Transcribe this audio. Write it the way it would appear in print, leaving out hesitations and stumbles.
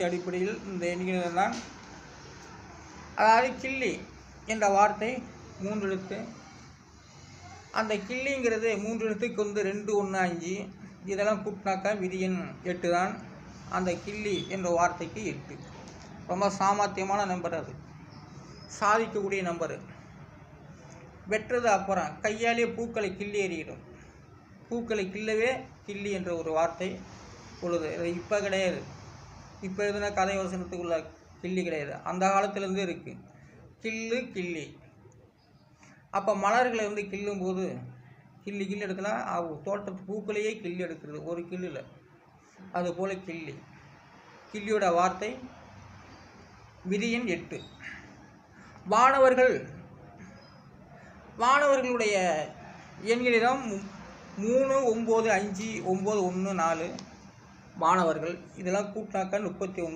அடிப்படையில் இந்த எண்கள் தான். அதாவது கிள்ளி என்ற வார்த்தை 3 எழுத்து. அந்த கிள்ளிங்கிறது 3 எழுத்துக்கு வந்து 2, 1, 5 இதெல்லாம் கூட்டினாக்கா விதியன் 8 தான். அந்த கிள்ளி என்ற வார்த்தைக்கு 8. ரொம்ப சாமர்த்தியமான நம்பர், அது சாதிக்கக்கூடிய நம்பரு. வெட்டுறது அப்புறம் கையாலே பூக்களை கிள்ளி எறியிடும். பூக்களை கிள்ளவே கிள்ளி என்ற ஒரு வார்த்தை உள்ளது. இப்போ கிடையாது, இப்போ எதுனா கதை வசனத்துக்குள்ள கிள்ளி கிடையாது, அந்த காலத்துலேருந்து இருக்குது. கிள்ளு கிள்ளி. அப்போ மலர்களை வந்து கிள்ளும்போது கிள்ளி எடுக்கலாம். தோட்டத்து பூக்களையே கிள்ளி எடுக்கிறது ஒரு கிள்ளில். அதுபோல் கிள்ளி. கிள்ளியோட வார்த்தை விதியன் 8. வானவர்களுடைய எண்களிடம் 3, 9, 5, 9, 1, 4 மாணவர்கள். இதெல்லாம் கூட்டினாக்கா 39.